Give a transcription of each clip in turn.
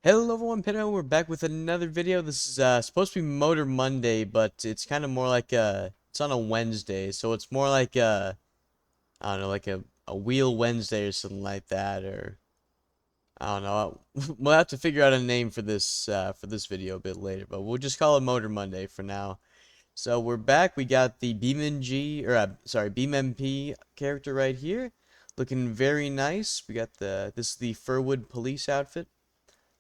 Hello everyone, Pinto. We're back with another video. This is supposed to be Motor Monday, but it's kind of more like it's on a Wednesday, so it's more like I don't know, like a Wheel Wednesday or something like that, or I don't know. We'll have to figure out a name for this video a bit later, but we'll just call it Motor Monday for now. So we're back. We got the BeamNG, or sorry, BeamMP character right here, looking very nice. We got this is the Furwood police outfit.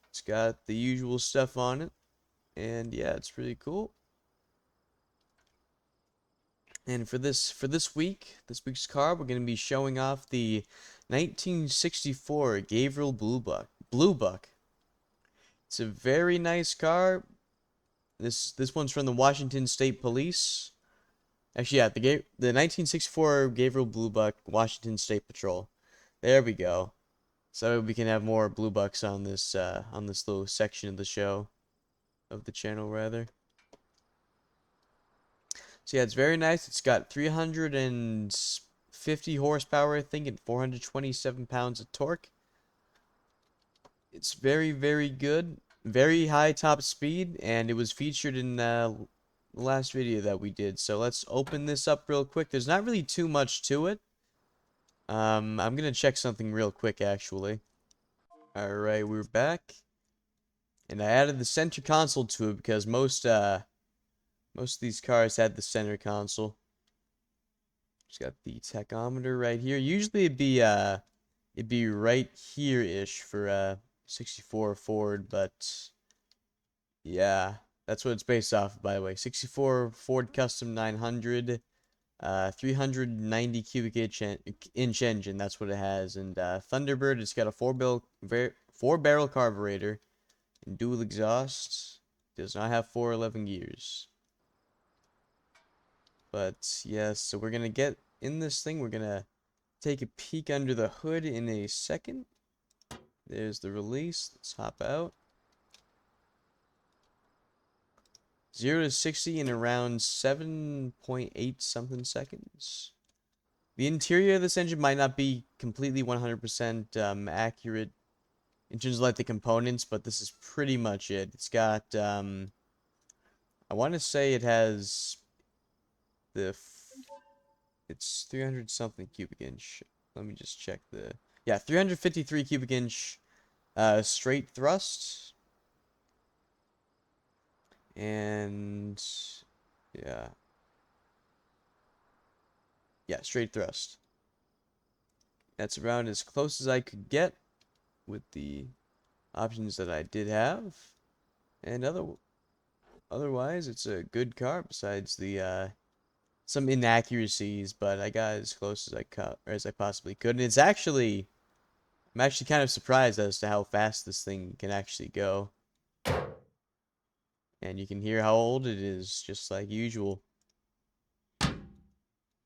It's got the usual stuff on it, and yeah, it's pretty cool. And for this week's car, we're gonna be showing off the 1964 Gavril Bluebuck. It's a very nice car. This one's from the Washington State Police. Actually, yeah, the 1964 Gavril Bluebuck Washington State Patrol. There we go. So we can have more Bluebucks on this little section of the show, of the channel rather. So yeah, it's very nice. It's got 350 horsepower, I think, and 427 pounds of torque. It's very, very good. Very high top speed, and it was featured in the last video that we did. So let's open this up real quick. There's not really too much to it. I'm gonna check something real quick, actually. Alright, we're back. And I added the center console to it because most of these cars had the center console. Just got the tachometer right here. Usually it'd be right here-ish for 64 Ford, but yeah, that's what it's based off of, by the way. 64 Ford Custom 900, 390 cubic inch engine. That's what it has. And Thunderbird, it's got a four barrel carburetor and dual exhaust. Does not have 411 gears. But yes, so we're gonna get in this thing. We're gonna take a peek under the hood in a second. There's the release. Let's hop out. 0 to 60 in around 7.8 something seconds. The interior of this engine might not be completely 100% accurate in terms of like the components, but this is pretty much it. It's got I want to say it has it's 300 something cubic inch. Let me just check yeah, 353 cubic inch straight thrust. And yeah, straight thrust. That's around as close as I could get with the options that I did have. And otherwise it's a good car besides the some inaccuracies, but I got as close as I possibly could. And I'm actually kind of surprised as to how fast this thing can actually go. And you can hear how old it is, just like usual.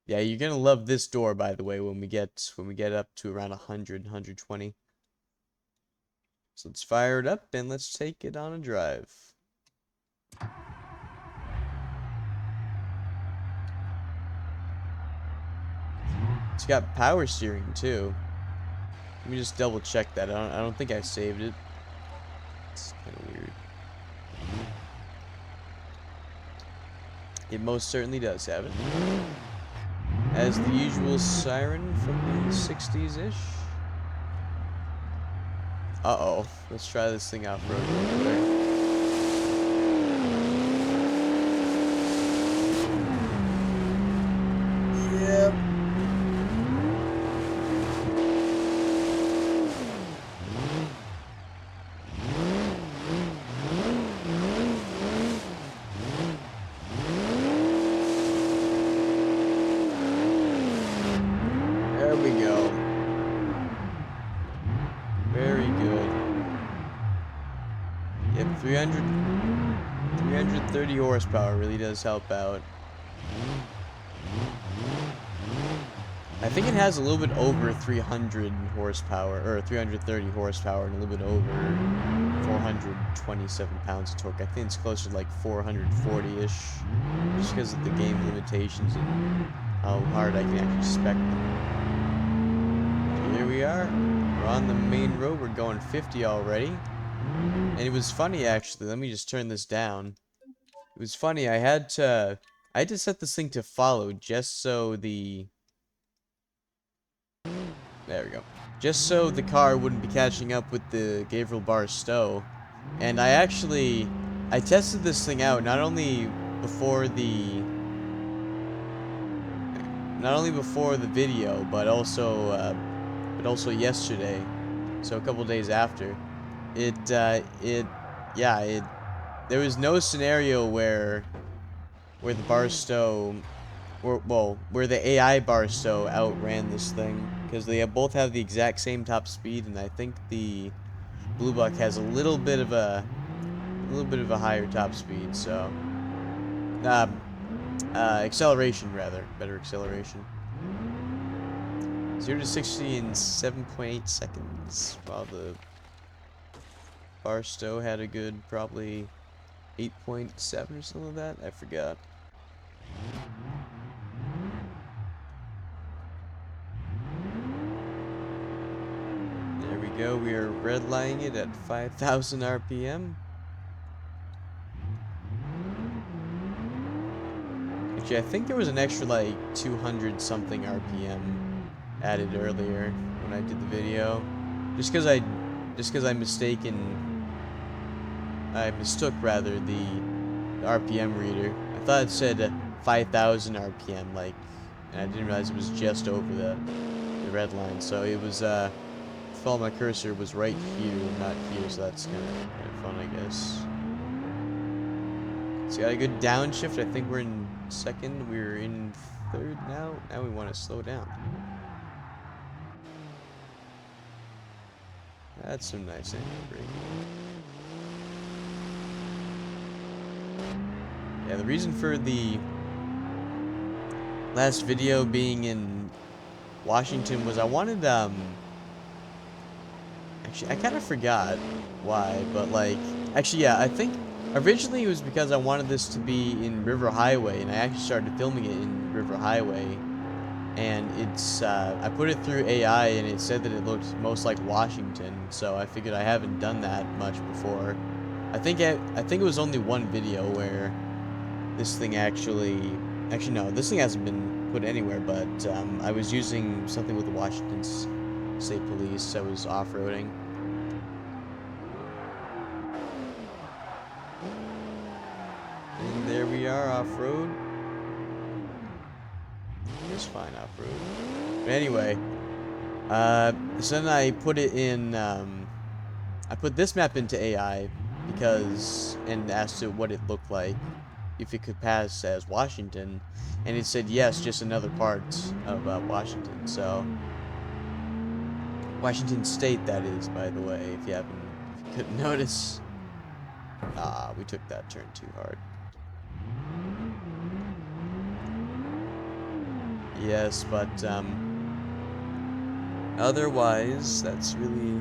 Yeah, you're gonna love this door, by the way, when we get up to around 100, 120. So let's fire it up and let's take it on a drive. It's got power steering too. Let me just double check that. I don't think I saved it. It's kind of weird. It most certainly does have it. As the usual siren from the 60s-ish. Uh-oh. Let's try this thing out real quick. Yep. There we go. Very good. Yep, 330 horsepower really does help out. I think it has a little bit over 300 horsepower, or 330 horsepower, and a little bit over 427 pounds of torque. I think it's closer to like 440-ish, just because of the game limitations and how hard I can actually spec them. Here we are. We're on the main road. We're going 50 already. And it was funny actually. Let me just turn this down. It was funny. I had to set this thing to follow just so the there we go. Just so the car wouldn't be catching up with the Gavril bar stow. And I tested this thing out before the not only before the video, but also yesterday. So a couple days after. It yeah, there was no scenario where the bar stow where the AI bar stow outran this thing, because they both have the exact same top speed, and I think the Bluebuck has a little bit of a higher top speed, so acceleration rather, better acceleration. 0 to 60 in 7.8 seconds, while the bar stow had a good probably 8.7 or something like that. I forgot. There we go. We are redlining it at 5,000 RPM. Actually, I think there was an extra like 200 something RPM added earlier when I did the video. Just because I mistook rather the RPM reader. I thought it said 5,000 RPM, like, and I didn't realize it was just over the red line. So it was follow my cursor was right here, not here. So that's kind of fun, I guess. So got a good downshift. I think we're in second. We're in third now. Now we want to slow down. That's some nice angle braking. Yeah, the reason for the last video being in Washington was I wanted, actually, I kind of forgot why, but, like, actually, yeah, I think originally it was because I wanted this to be in River Highway, and I actually started filming it in River Highway, and it's, I put it through AI, and it said that it looked most like Washington, so I figured I haven't done that much before. I think it was only one video where this thing actually no, this thing hasn't been put anywhere, but I was using something with the Washington State Police. I was off-roading. And there we are, off-road. It's fine off-road. But anyway, so then I put it in, I put this map into AI and asked it what it looked like, if it could pass as Washington, and it said yes, just another part of Washington. So Washington State, that is, by the way, if you couldn't notice. We took that turn too hard. Yes, but otherwise, that's really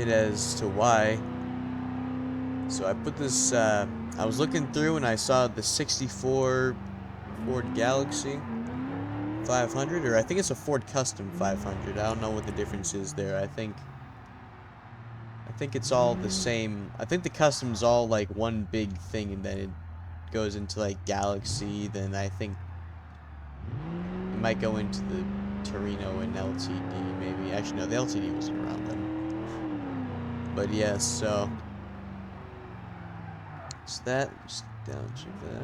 it as to why. So I put this, I was looking through and I saw the 64 Ford Galaxy 500, or I think it's a Ford Custom 500. I don't know what the difference is there. I think it's all the same. I think the Custom's all like one big thing, and then it goes into like Galaxy. Then I think it might go into the Torino and LTD, maybe. Actually, no, the LTD wasn't around then. But yes, so it's that. Just downshift that.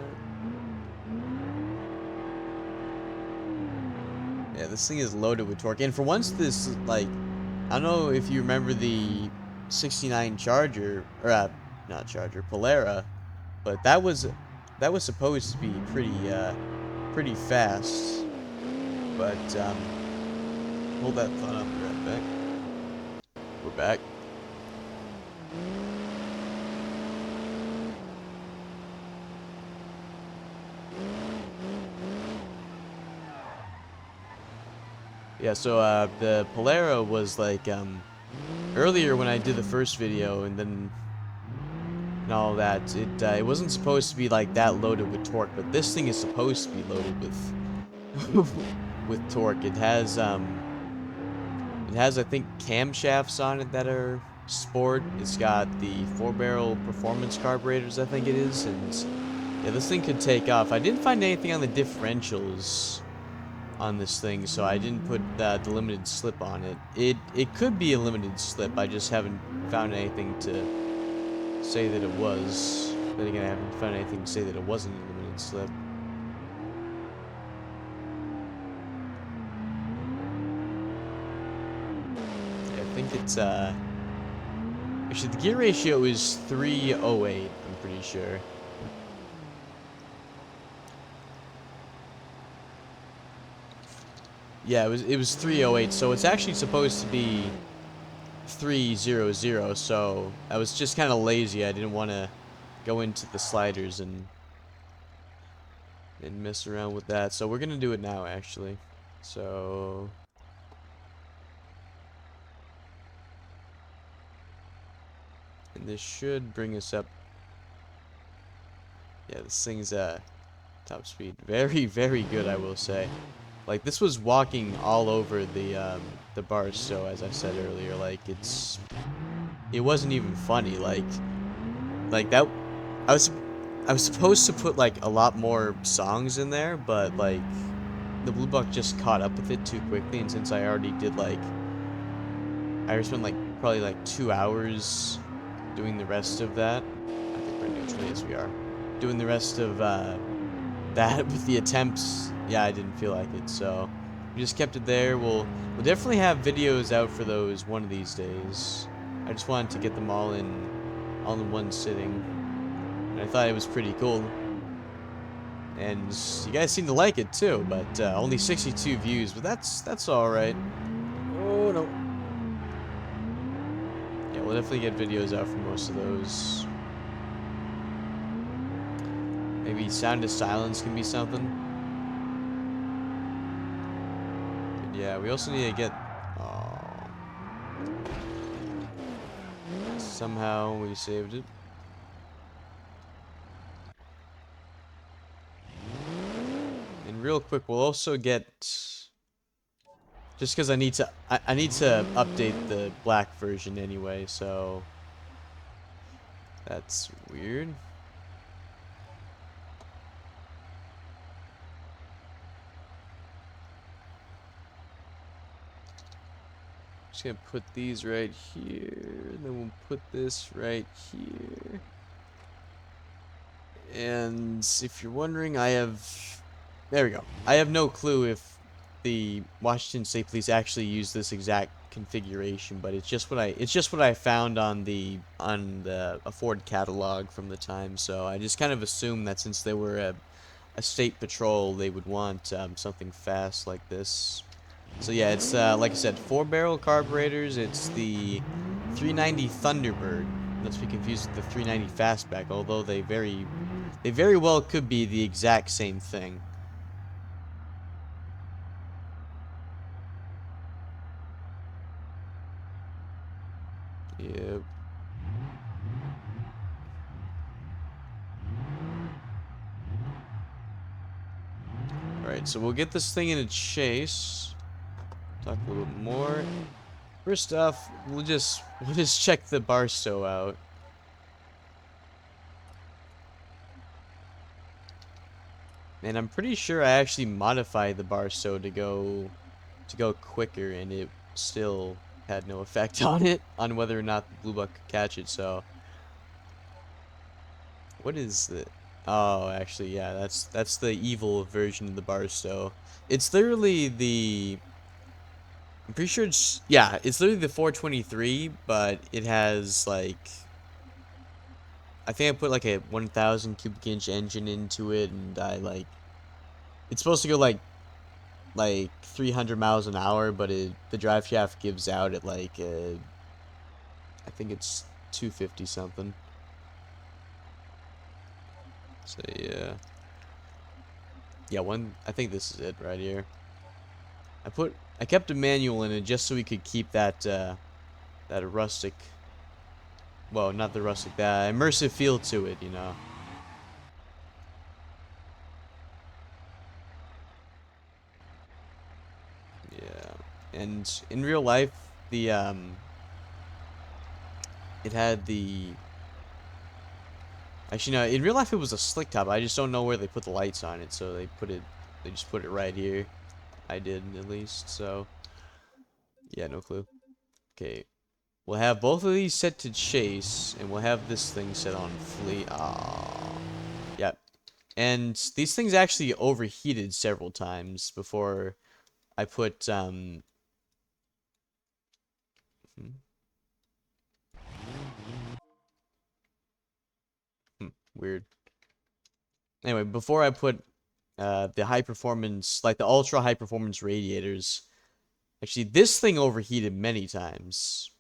Yeah, this thing is loaded with torque. And for once, this, like, I don't know if you remember the 69 Charger, or, not Charger, Polara, but that was supposed to be pretty fast. But, hold that thought up right back. We're back. Yeah, so the Polara was like earlier when I did the first video and all that, it wasn't supposed to be like that loaded with torque, but this thing is supposed to be loaded with with torque. It has I think camshafts on it that are Sport. It's got the 4-barrel performance carburetors, I think it is, and yeah, this thing could take off. I didn't find anything on the differentials on this thing, so I didn't put the limited slip on it. It could be a limited slip. I just haven't found anything to say that it was. Then again, I haven't found anything to say that it wasn't a limited slip. Yeah, I think it's actually the gear ratio is 308. I'm pretty sure. Yeah, it was 308, so it's actually supposed to be 300, so I was just kind of lazy. I didn't want to go into the sliders and mess around with that. So we're gonna do it now, actually. So and this should bring us up. Yeah, this thing's top speed. Very, very good, I will say. Like, this was walking all over the bars, so as I said earlier, like, it wasn't even funny. Like that, I was I was supposed to put like a lot more songs in there, but like the Bluebuck just caught up with it too quickly, and since I already did like I already spent like probably like 2 hours doing the rest of that. I think we're neutral, yes we are. Doing the rest of that with the attempts, yeah, I didn't feel like it, so we just kept it there. We'll definitely have videos out for those one of these days. I just wanted to get them all in one sitting, and I thought it was pretty cool. And you guys seem to like it too, but only 62 views, but that's all right. Oh no. Yeah, we'll definitely get videos out for most of those. Maybe Sound of Silence can be something. But yeah, we also need to get. Oh, somehow we saved it. And real quick, we'll also get. Just because I need to, I need to update the black version anyway, so that's weird. Just gonna put these right here, and then we'll put this right here. And if you're wondering, there we go. I have no clue if the Washington State Police actually use this exact configuration, but it's just what I found on the Ford catalog from the time. So I just kind of assumed that since they were a state patrol, they would want something fast like this. So yeah, it's like I said, 4-barrel carburetors. It's the 390 Thunderbird. Not to be confused with the 390 Fastback, although they very well could be the exact same thing. Yep. Alright, so we'll get this thing in a chase. Talk a little bit more. First off, we'll just check the Barstow out. And I'm pretty sure I actually modified the Barstow to go quicker, and it still had no effect on it, on whether or not the Bluebuck could catch it. So what is the? Oh, actually, yeah, that's the evil version of the Barstow. It's literally the. I'm pretty sure it's, yeah, it's literally the 423, but it has like, I think I put like a 1,000 cubic inch engine into it, and it's supposed to go like 300 miles an hour, but the drive shaft gives out at like I think it's 250 something. So yeah. Yeah, I think this is it right here. I kept a manual in it just so we could keep that that rustic, well, not the rustic, that immersive feel to it, you know. Yeah. And in real life, the it had the... Actually, no, in real life it was a slick top. I just don't know where they put the lights on it, so they just put it right here. I did, at least, so... Yeah, no clue. Okay. We'll have both of these set to chase, and we'll have this thing set on flee. Ah, yep. And these things actually overheated several times before I put, weird. Anyway, before I put the high performance, like the ultra high performance radiators, actually this thing overheated many times.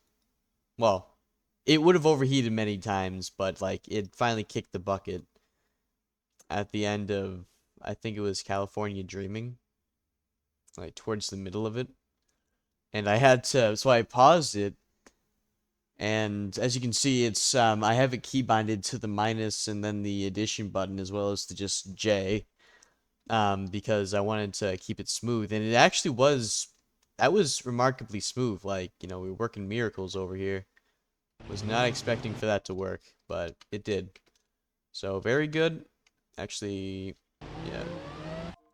Well, it would have overheated many times, but like it finally kicked the bucket at the end of, I think it was California Dreaming, like towards the middle of it. And I had to, so I paused it, and as you can see, it's I have it key binded to the minus and then the addition button as well as to just J, because I wanted to keep it smooth, and it actually was, that was remarkably smooth. Like, you know, we were working miracles over here. Was not expecting for that to work, but it did. So very good. Actually, yeah,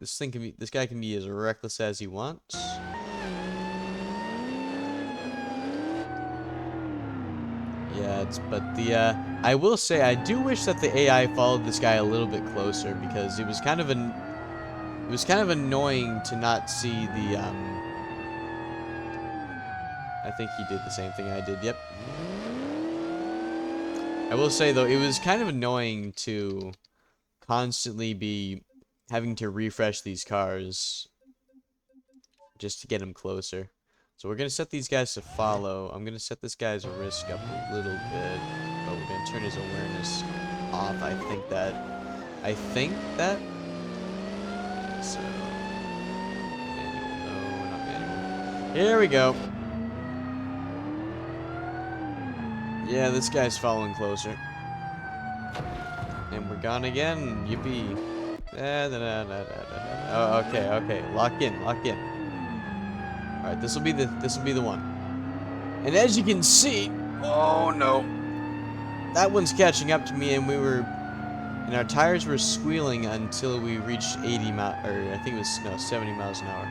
this guy can be as reckless as he wants. Yeah, but the I will say I do wish that the AI followed this guy a little bit closer, because it was kind of annoying to not see the I think he did the same thing I did. Yep. I will say though, it was kind of annoying to constantly be having to refresh these cars just to get them closer. So we're gonna set these guys to follow. I'm gonna set this guy's risk up a little bit, but we're gonna turn his awareness off. I think that. So manual, no, not manual. Here we go. Yeah, this guy's following closer. And we're gone again. Yippee. Oh, okay, okay. Lock in, lock in. Alright, this will be the one. And as you can see, oh no. That one's catching up to me, and and our tires were squealing until we reached 80 miles, or I think it was, no, 70 miles an hour.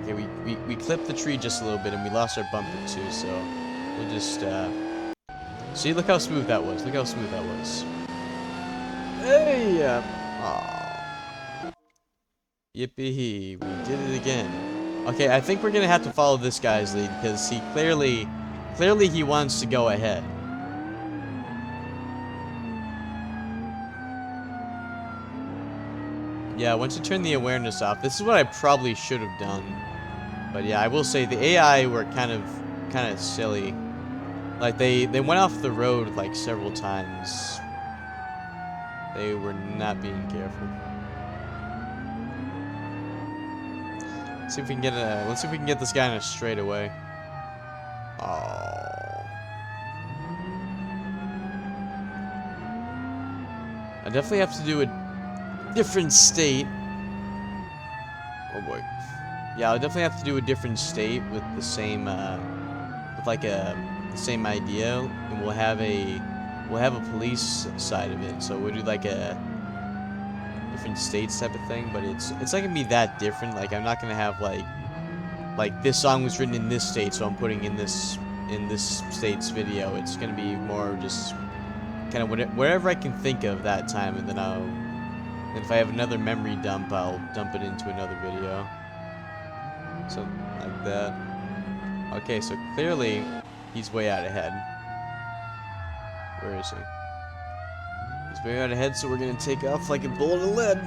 Okay, we clipped the tree just a little bit, and we lost our bumper too, so we'll just, see, look how smooth that was. Look how smooth that was. Hey! Aw. Yippee! We did it again. Okay, I think we're gonna have to follow this guy's lead, because he clearly he wants to go ahead. Yeah, once you turn the awareness off, this is what I probably should have done. But yeah, I will say the AI were kind of silly. Like they went off the road like several times. They were not being careful. Let's see if we can get this guy in a straightaway. Oh. I definitely have to do a different state. Oh boy. Yeah, I'll definitely have to do a different state with the same with like the same idea, and we'll have a police side of it. So we'll do like a different states type of thing, but it's not gonna be that different. Like I'm not gonna have like this song was written in this state, so I'm putting in this state's video. It's gonna be more just kind of whatever I can think of that time, and then if I have another memory dump, I'll dump it into another video. So like that. Okay, so clearly he's way out ahead. Where is he? He's way out ahead, so we're gonna take off like a bullet of lead.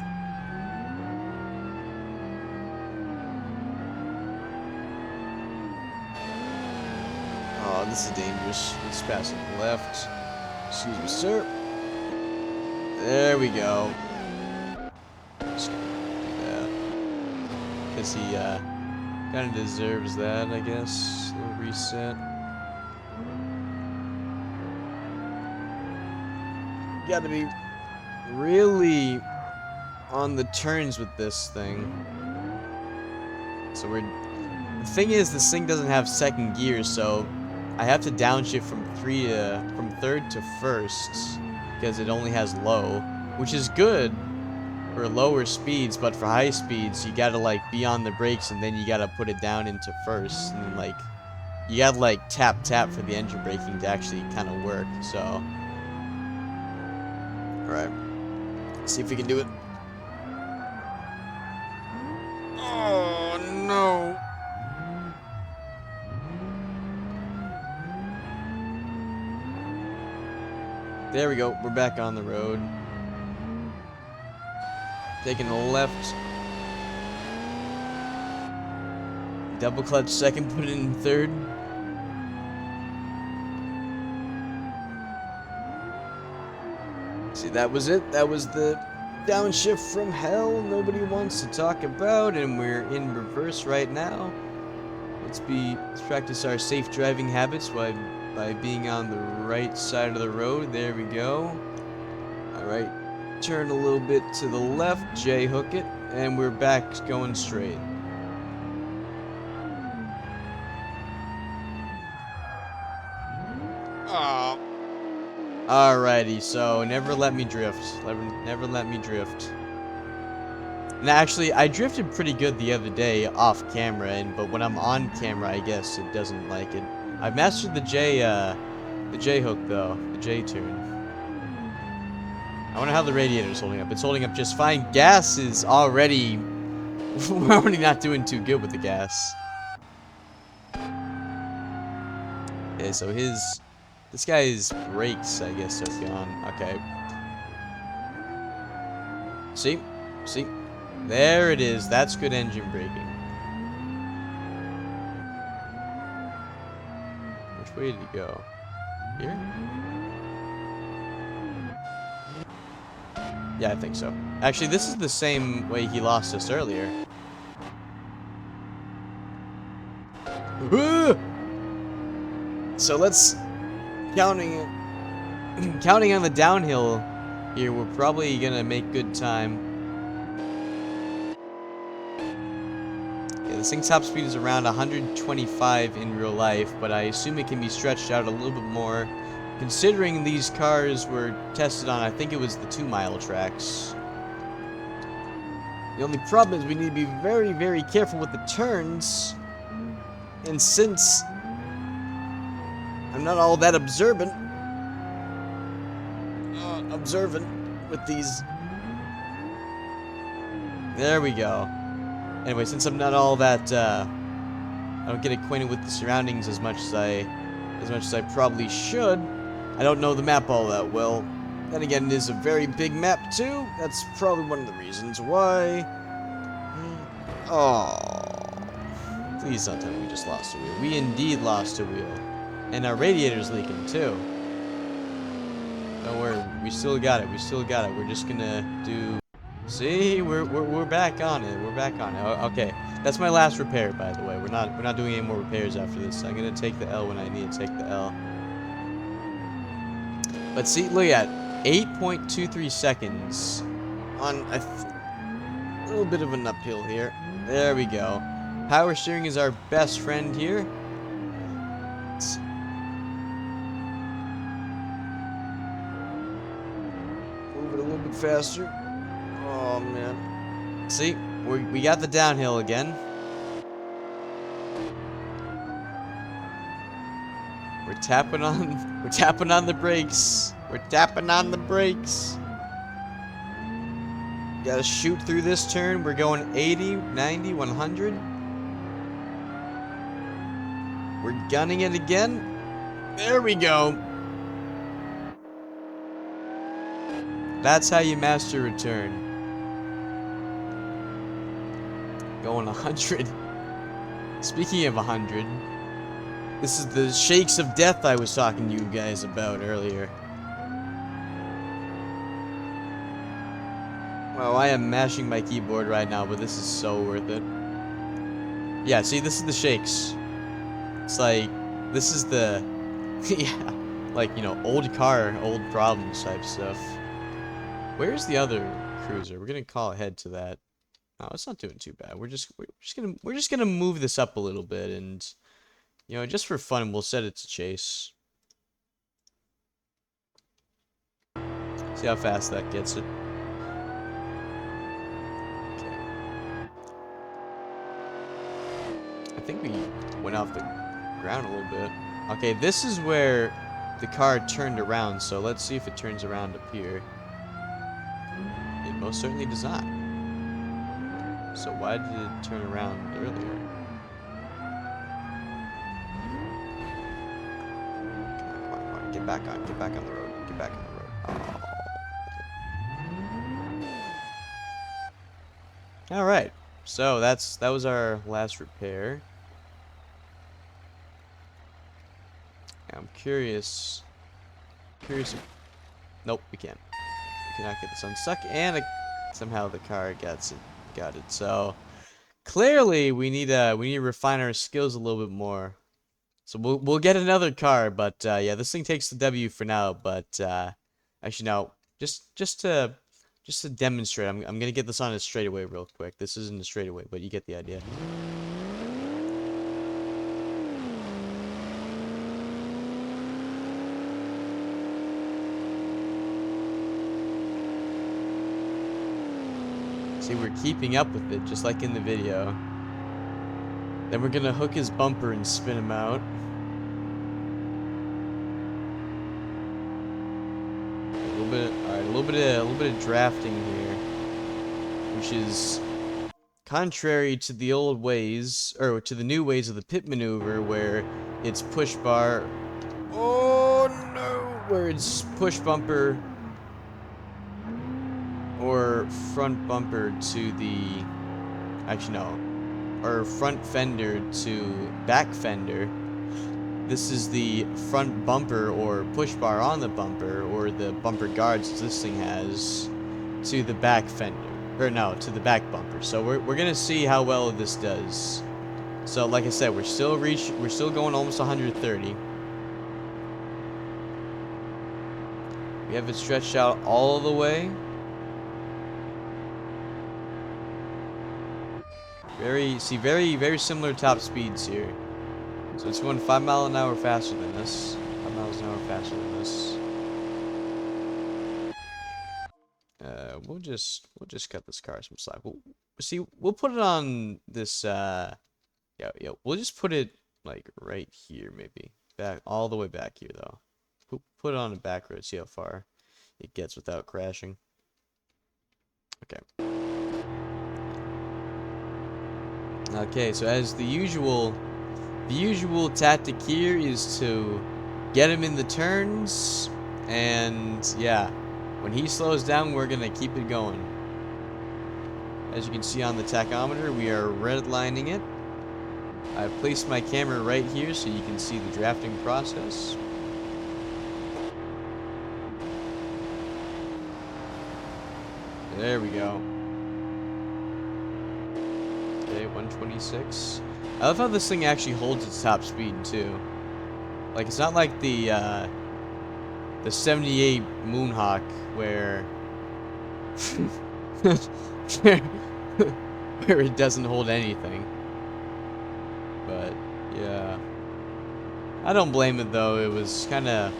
Oh, this is dangerous. Let's pass it left. Excuse me, sir. There we go. Just gonna do that. Because he, kind of deserves that, I guess. A little reset. Gotta be really on the turns with this thing. So the thing is, this thing doesn't have second gear, so I have to downshift from third to first because it only has low, which is good for lower speeds, but for high speeds you gotta like be on the brakes and then you gotta put it down into first, and then like you gotta like tap for the engine braking to actually kind of work. So, all right, see if we can do it. Oh no. There we go. We're back on the road. Taking the left. Double clutch second, put it in third. See, that was it. That was the downshift from hell nobody wants to talk about, and we're in reverse right now. Let's practice our safe driving habits by being on the right side of the road. There we go. Alright. Turn a little bit to the left, J-hook it, and we're back going straight. Oh. Alrighty, so never let me drift. Never let me drift. And actually, I drifted pretty good the other day off camera, but when I'm on camera, I guess it doesn't like it. I've mastered the J hook though, the J turn. I wonder how the radiator's holding up. It's holding up just fine. Gas is already... we're already not doing too good with the gas. Okay, so this guy's brakes, I guess, are gone. Okay. See? There it is. That's good engine braking. Which way did he go? Here? Yeah, I think so. Actually, this is the same way he lost us earlier. So let's... counting on the downhill here, we're probably gonna make good time. Yeah, this thing's top speed is around 125 in real life, but I assume it can be stretched out a little bit more, considering these cars were tested on, I think it was the 2-mile tracks. The only problem is we need to be very, very careful with the turns, and since I'm not all that observant with these. There we go. Anyway, since I'm not all that, I don't get acquainted with the surroundings as much as I probably should. I don't know the map all that well. Then again, it is a very big map too. That's probably one of the reasons why. Oh, please don't tell me we just lost a wheel. We indeed lost a wheel, and our radiator's leaking too. Don't worry, we still got it. We're just gonna do... See, we're back on it. Okay, that's my last repair, by the way. We're not doing any more repairs after this. I'm gonna take the L when I need to take the L. But see, look at 8.23 seconds on a little bit of an uphill here. There we go. Power steering is our best friend here. Move it a little bit faster. Oh man. See, we got the downhill again. We're tapping on the brakes. Gotta shoot through this turn. We're going 80, 90, 100. We're gunning it again. There we go. That's how you master a turn. Going 100. Speaking of 100, this is the shakes of death I was talking to you guys about earlier. Wow, I am mashing my keyboard right now, but this is so worth it. Yeah, see, this is the shakes. It's like, this is the, yeah, like, you know, old car, old problems type stuff. Where's the other cruiser? We're gonna call ahead to that. Oh, it's not doing too bad. We're just gonna move this up a little bit and You know, just for fun, we'll set it to chase. See how fast that gets it. Okay. I think we went off the ground a little bit. Okay, this is where the car turned around, so let's see if it turns around up here. It most certainly does not. So why did it turn around earlier? Come on, come on, get back on the road, get back on the road. Oh. All right, so that was our last repair. I'm curious. If, nope, we can't. We cannot get this unstuck, and somehow the car got it. So clearly, we need to refine our skills a little bit more. So we'll get another car, but yeah, this thing takes the W for now. But actually, no, just to demonstrate, I'm gonna get this on a straightaway real quick. This isn't a straightaway, but you get the idea. See, we're keeping up with it, just like in the video. Then we're gonna hook his bumper and spin him out. A little bit of drafting here, which is contrary to the old ways, or to the new ways of the pit maneuver, where it's push bar. Oh no! Where it's push bumper or front bumper to the. Actually, no. Or front fender to back fender. This is the front bumper or push bar on the bumper, or the bumper guards this thing has, to the back fender. Or no, to the back bumper. So we're gonna see how well this does. So like I said, we're still going almost 130. We have it stretched out all the way. Very similar top speeds here. So it's going 5 miles an hour faster than this. 5 miles an hour faster than this. We'll just cut this car some slack. We'll put it on this. Yeah. We'll just put it like right here, maybe back all the way back here though. Put it on a back road. See how far it gets without crashing. Okay. Okay, so as the usual tactic here is to get him in the turns, and yeah, when he slows down, we're gonna keep it going. As you can see on the tachometer, we are redlining it. I've placed my camera right here so you can see the drafting process. There we go. Okay, 126. I love how this thing actually holds its top speed too. Like, it's not like the 78 Moonhawk where where it doesn't hold anything. But yeah, I don't blame it though. It was kind of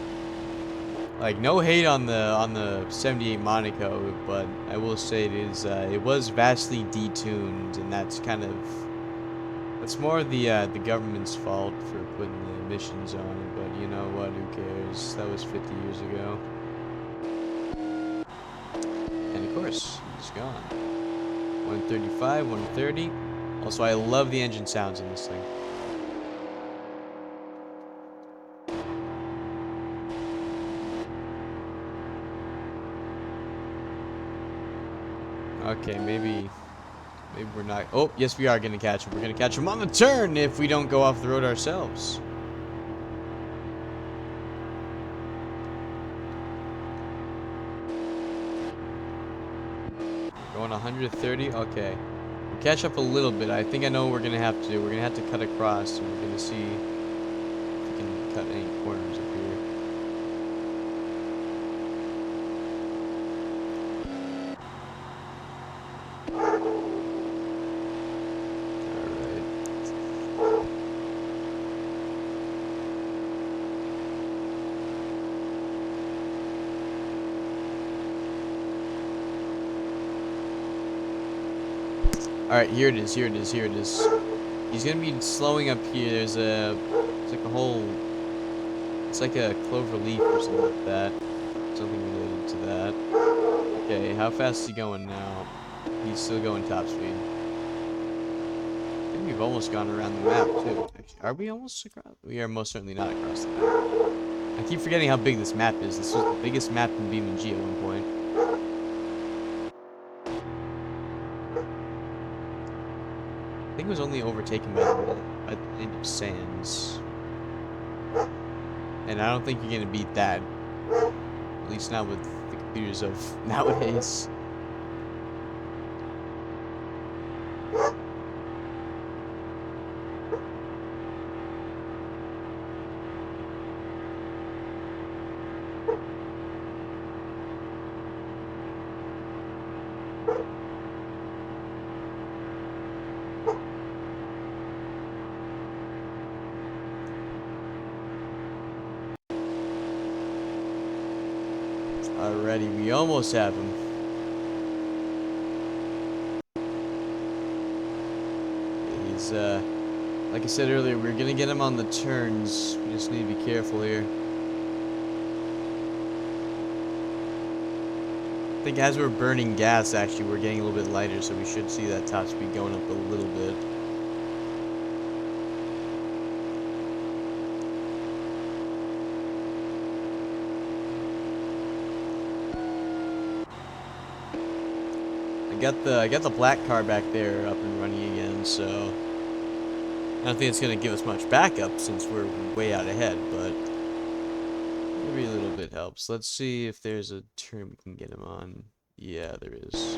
like, no hate on the 78 Monaco, but I will say it was vastly detuned, and that's more the government's fault for putting the emissions on it. But you know what? Who cares? That was 50 years ago, and of course it's gone. 135, 130. Also, I love the engine sounds in this thing. Okay, maybe we're not. Oh, yes, we are gonna catch him. We're gonna catch him on the turn if we don't go off the road ourselves. We're going 130. Okay, we'll catch up a little bit. I think I know what we're gonna have to do. We're gonna have to cut across, and we're gonna see if we can cut any corners up here. Alright, here it is, here it is, here it is. He's gonna be slowing up here. There's like a whole, it's like a clover leaf or something like that. Something related to that. Okay, how fast is he going now? He's still going top speed. I think we've almost gone around the map, too. Actually, are we almost across? We are most certainly not across the map. I keep forgetting how big this map is. This was the biggest map in BeamNG at one point. I think it was only overtaken by the end of Sands. And I don't think you're gonna beat that. At least not with the computers of nowadays. Alrighty, we almost have him. He's, like I said earlier, we're gonna get him on the turns. We just need to be careful here. I think as we're burning gas, actually, we're getting a little bit lighter, so we should see that top speed going up a little bit. I got the black car back there up and running again, so I don't think it's gonna give us much backup since we're way out ahead, but maybe a little bit helps. Let's see if there's a turn we can get him on. Yeah, there is.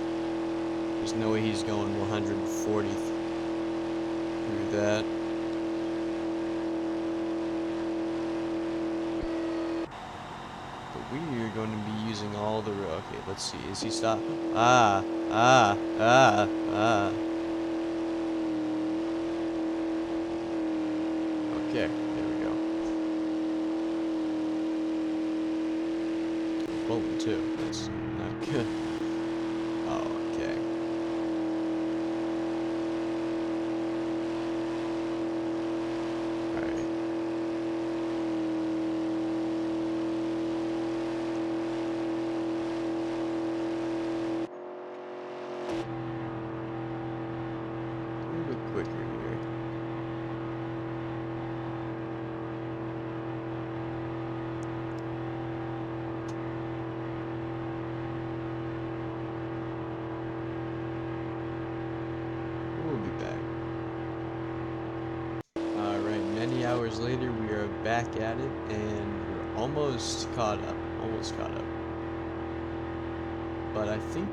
There's no way he's going 140 through that. But we are going to be using all the road. Okay, let's see. Is he stopping? Okay, there we go. Pulling too. That's not good. Oh, okay. Alright. A little bit quicker here. We'll be back. Alright, many hours later, we are back at it, and we're almost caught up. Almost caught up. But I think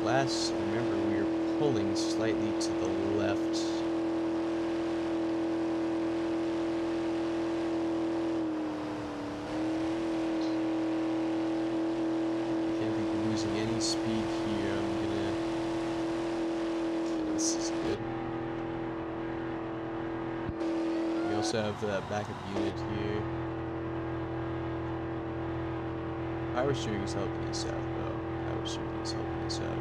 last I remember we were pulling slightly to the left. I can't think we're losing any speed here. I'm gonna. Okay, this is good. We also have that backup unit here. Power steering is helping us out, though. Power steering is helping us out.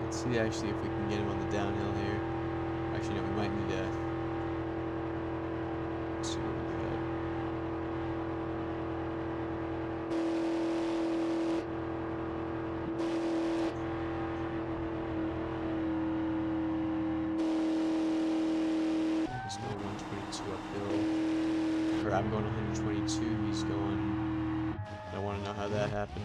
Let's see actually if we can get him on the downhill here. Actually, no, we might need to. Let's see what we got. He's going 122 uphill. Or I'm going 122, he's going. I want to know how that happened.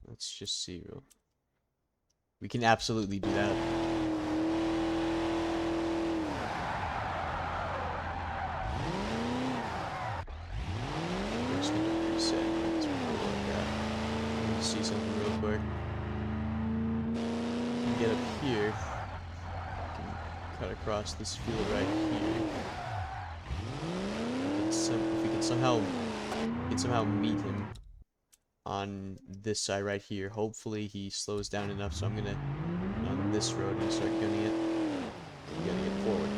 Let's just see real. We can absolutely do that. We're just gonna reset. Let's see something real quick. get up here, I can cut across this field right here. If we can somehow meet him on this side right here. Hopefully he slows down enough, so I'm gonna on this road and start gunning it. We gotta get forward.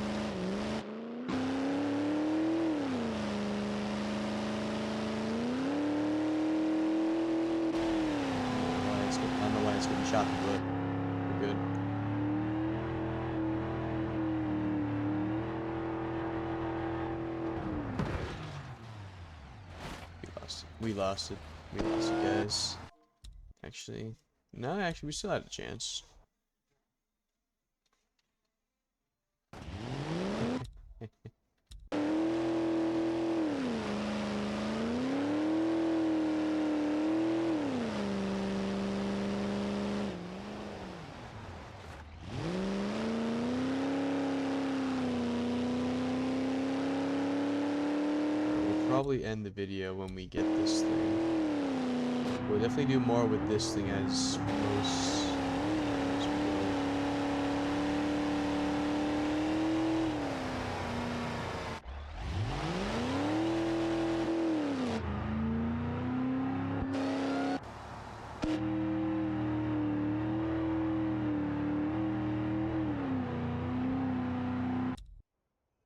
I don't know why it's getting choppy, but we're good. We lost it. We lost it, guys. Actually, no, we still had a chance. Probably end the video when we get this thing. We'll definitely do more with this thing as most as we go.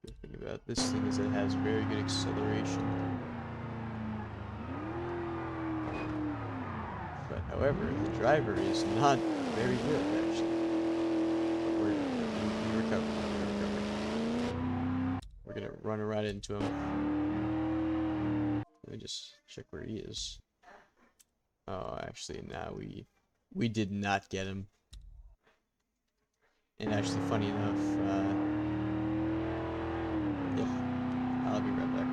The thing about this thing is it has very good acceleration. However, the driver is not very good, actually. But we're recovering. We're gonna run right into him. Let me just check where he is. Oh, actually, now we did not get him. And actually, funny enough, yeah, I'll be right back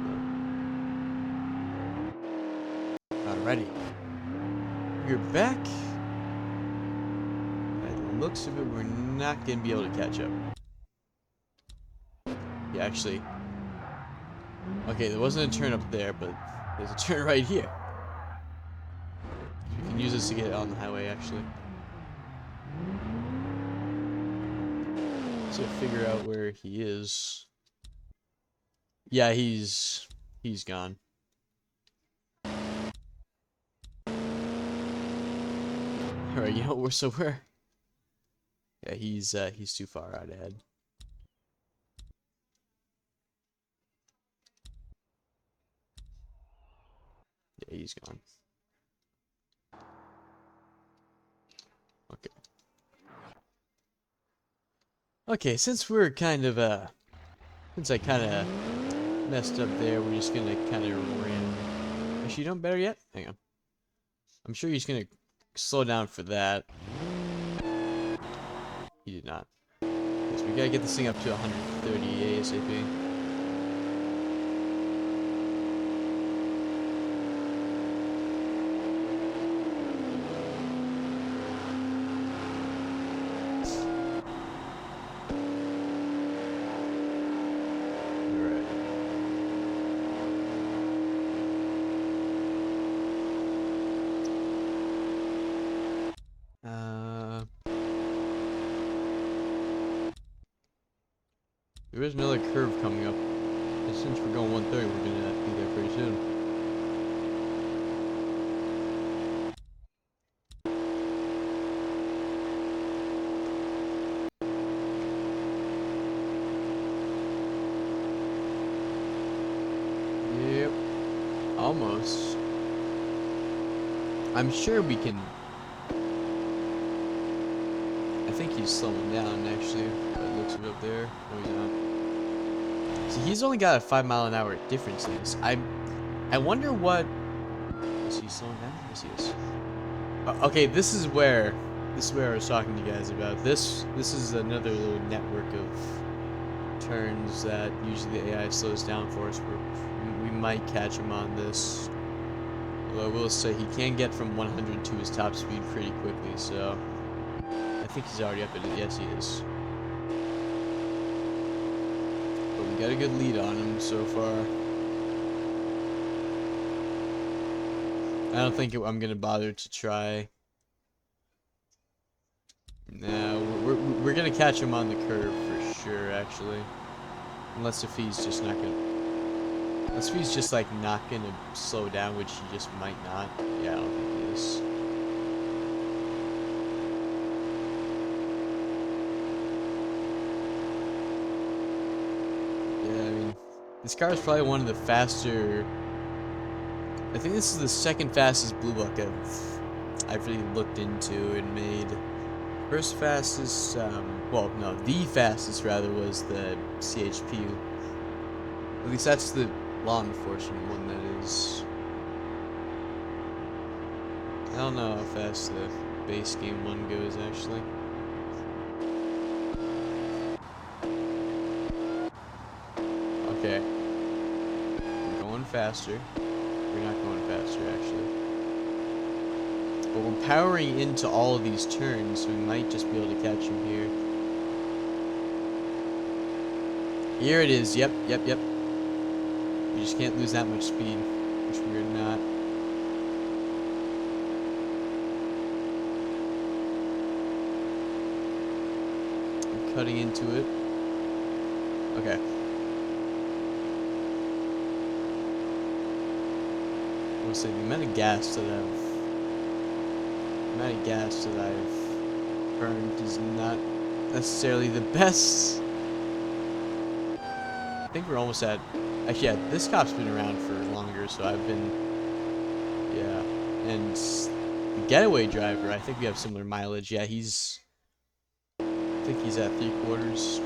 though. Alrighty. We're back. By the looks of it, we're not going to be able to catch up. Yeah, actually. Okay, there wasn't a turn up there, but there's a turn right here. We can use this to get on the highway, actually. So figure out where he is. Yeah, he's gone. Alright, you know, we're yeah, he's too far out ahead. Yeah, he's gone. Okay. Okay, since we're kind of since I kind of messed up there, we're just gonna kind of ram. Actually, you know better yet? Hang on. I'm sure he's gonna slow down for that. He did not. Because we gotta get this thing up to 130 ASAP. There is another curve coming up, and since we're going 130, we're gonna be there pretty soon. Yep, almost. I'm sure we can. I think he's slowing down, actually. By the looks of it up there. No, he's not. So he's only got a 5-mile-an-hour difference in this. I wonder what. Is he slowing down? Yes, he is. Okay, this is where I was talking to you guys about. This is another little network of turns that usually the AI slows down for us. We might catch him on this. Although I will say he can get from 100 to his top speed pretty quickly, so I think he's already up at it. Yes, he is. But we got a good lead on him so far. I don't think I'm gonna bother to try. Nah, we're gonna catch him on the curve for sure, actually. Unless if he's just not gonna... Unless if he's just, like, not gonna slow down, which he just might not. Yeah, I don't think he is. Yeah, I mean... This car is probably one of the faster... I think this is the second fastest Bluebuck I've really looked into and made. First fastest, well, no, the fastest rather was the CHP. At least that's the law enforcement one, that is. I don't know how fast the base game one goes, actually. Okay. We're going faster. We're not going faster, actually. But we're powering into all of these turns, so we might just be able to catch him here. Here it is. Yep. We just can't lose that much speed, which we are not. I'm cutting into it. Okay. I will say the amount of gas that I've burned is not necessarily the best. I think we're almost at... Actually, yeah, this cop's been around for longer, so I've been... Yeah. And the getaway driver, I think we have similar mileage. Yeah, he's... I think he's at 3/4.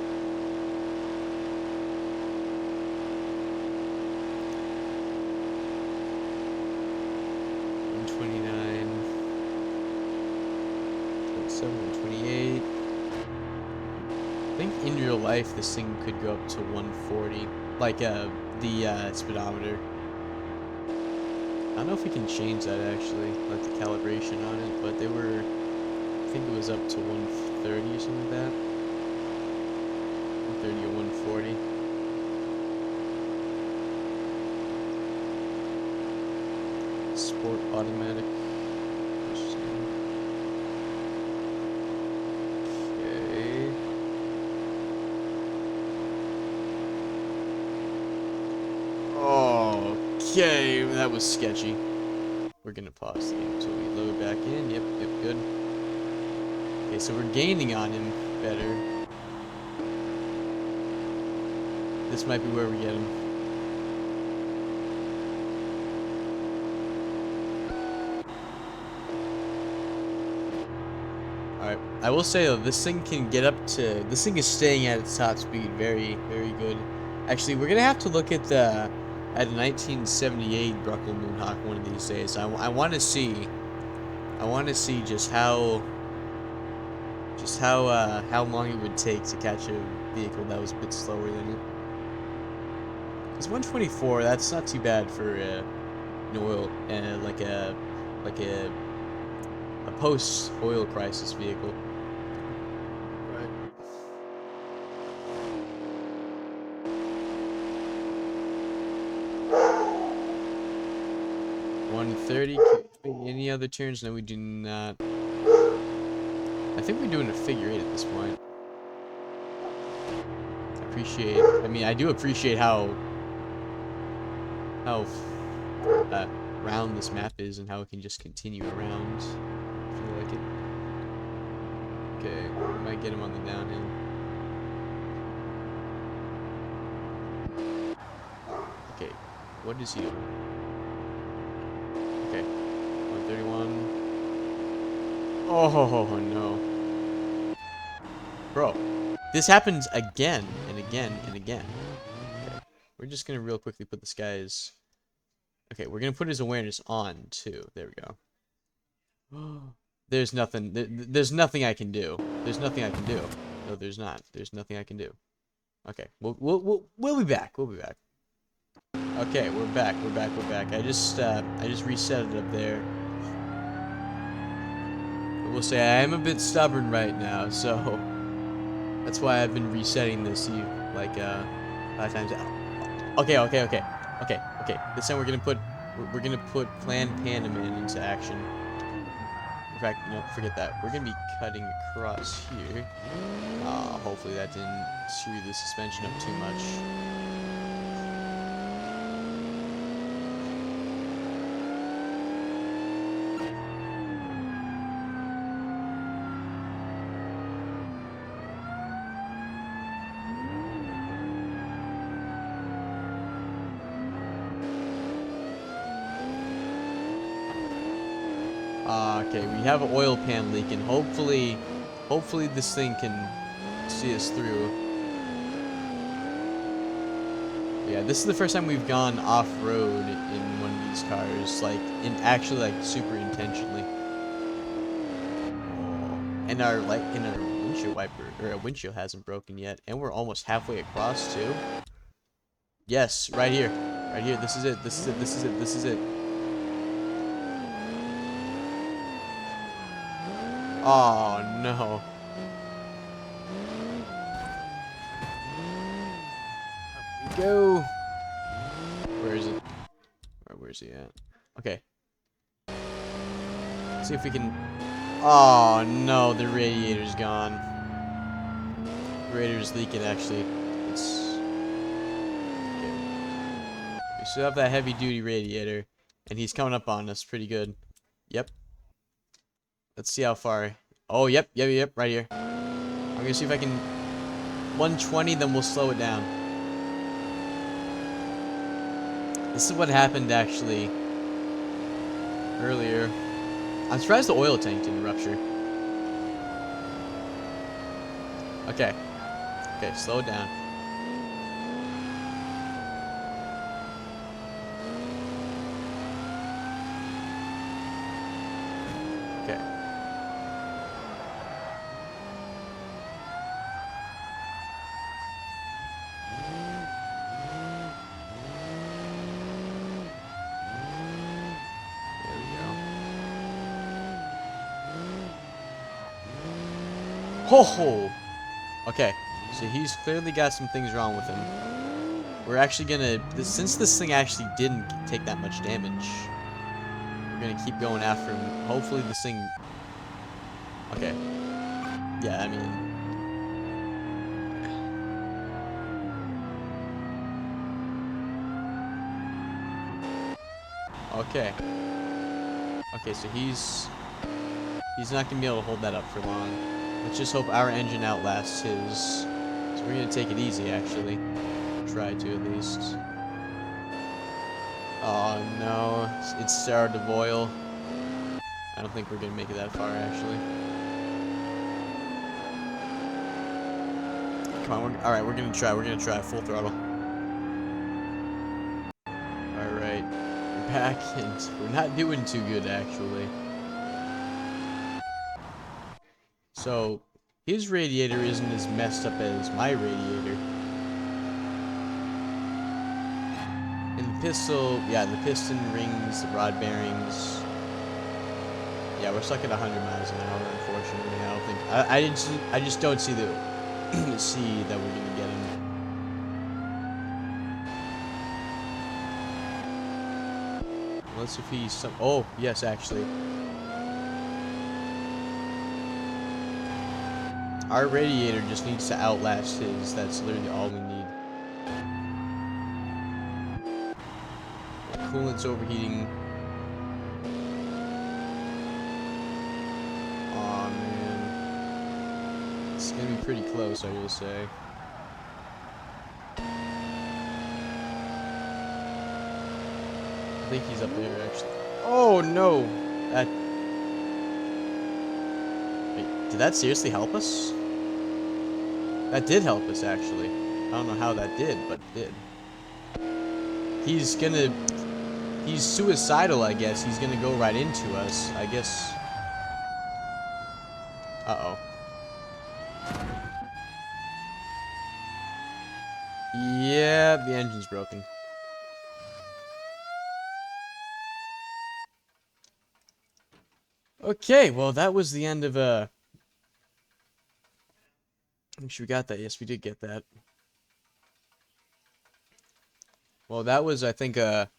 I think in real life this thing could go up to 140, like the speedometer. I don't know if we can change that actually, like the calibration on it, but they were, I think it was up to 130 or something like that. 130 or 140. Sport automatic. Okay, that was sketchy. We're gonna pause the game until we load back in. Yep, good. Okay, so we're gaining on him better. This might be where we get him. Alright, I will say though, this thing can get up to... This thing is staying at its top speed very, very good. Actually, we're gonna have to look at the... At a 1978 Bruckle Moonhawk one of these days. I want to see just how long it would take to catch a vehicle that was a bit slower than it. Because 124, that's not too bad for an oil like a post oil crisis vehicle. 130. Any other turns? No, we do not. I think we're doing a figure 8 at this point. I mean, I do appreciate how round this map is and how it can just continue around. I feel like it. Okay, we might get him on the downhill. Okay, what is he doing? Okay, 131. Oh no. Bro, this happens again and again and again. Okay, we're just gonna real quickly put this guy's... Okay, we're gonna put his awareness on too. There we go. There's nothing. There's nothing I can do. There's nothing I can do. No, there's not. There's nothing I can do. Okay, we'll be back. We'll be back. Okay, we're back. We're back. I just reset it up there. I will say I am a bit stubborn right now, so that's why I've been resetting this like 5 times. Okay. This time we're gonna put Clan Pandaman into action. In fact, no, forget that. We're gonna be cutting across here. Hopefully that didn't screw the suspension up too much. Okay, we have an oil pan leaking. Hopefully this thing can see us through. Yeah, this is the first time we've gone off-road in one of these cars, like, actually, like, super intentionally. Oh, and our windshield wiper, or our windshield hasn't broken yet, and we're almost halfway across, too. Yes, right here. Right here, this is it, this is it, this is it, this is it. Oh, no. Up we go. Where is it? Where's he at? Okay. See if we can... Oh, no, the radiator's gone. The radiator's leaking, actually. It's... Okay. We still have that heavy-duty radiator, and he's coming up on us pretty good. Yep. Let's see how far... Oh, yep, right here. I'm gonna see if I can... 120, then we'll slow it down. This is what happened, actually, earlier. I'm surprised the oil tank didn't rupture. Okay. Okay, slow it down. Okay. There we go. Ho ho! Okay, so he's clearly got some things wrong with him. We're actually gonna, since this thing actually didn't take that much damage, we're gonna keep going after him. Hopefully this thing... Okay. Yeah, I mean... Okay. Okay, so he's not gonna be able to hold that up for long. Let's just hope our engine outlasts his. So we're gonna take it easy, actually. Try to, at least. Oh, no. It started to boil. I don't think we're gonna make it that far, actually. Come on, alright, we're gonna try full throttle. Alright, we're back, and we're not doing too good, actually. So, his radiator isn't as messed up as my radiator. And the pistol, yeah, the piston rings, the rod bearings. Yeah, we're stuck at 100 miles an hour, unfortunately. I don't think, I just don't see the, see that we're gonna get him. Let's see if he's some, oh, yes, actually. Our radiator just needs to outlast his. That's literally all we need. Coolant's overheating. Aw, man. It's gonna be pretty close, I will say. I think he's up there, actually. Oh, no! That... Wait, did that seriously help us? That did help us, actually. I don't know how that did, but it did. He's gonna... He's suicidal, I guess. He's gonna go right into us, I guess. Uh-oh. Yeah, the engine's broken. Okay, well, that was the end of, Make sure we got that. Yes, we did get that. Well, that was, I think, a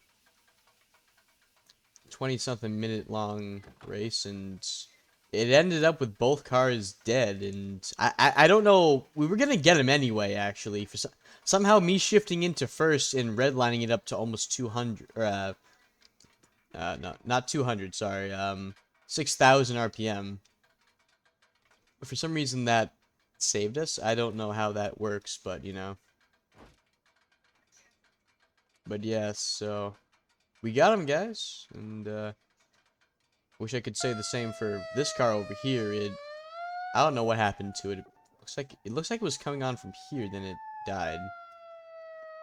20-something minute long race, and it ended up with both cars dead, and I don't know. We were gonna get him anyway, actually. Somehow me shifting into first and redlining it up to almost 200, or no, not 200. Sorry, 6,000 RPM. For some reason that saved us. I don't know how that works, but you know. But yeah, so we got him, guys, and wish I could say the same for this car over here. I don't know what happened to it. It looks like it was coming on from here, then it died.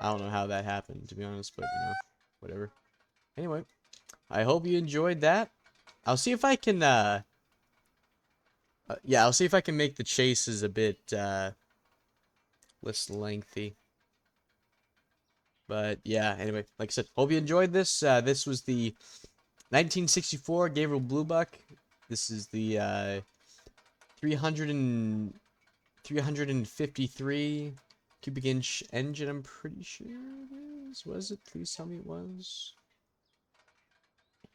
I don't know how that happened, to be honest, but you know, whatever. Anyway, I hope you enjoyed that. I'll see if I can yeah, I'll see if I can make the chases a bit less lengthy. But yeah, anyway, like I said, hope you enjoyed this. This was the 1964 Gavril Bluebuck. This is the 300 353 cubic inch engine, I'm pretty sure it is. Was it? Please tell me it was.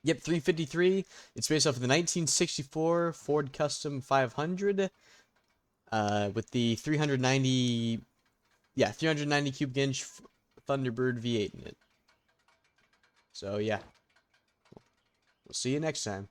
Yep, 353. It's based off of the 1964 Ford Custom 500 with the 390, yeah, 390 cubic inch Thunderbird V8 in it. So, yeah. We'll see you next time.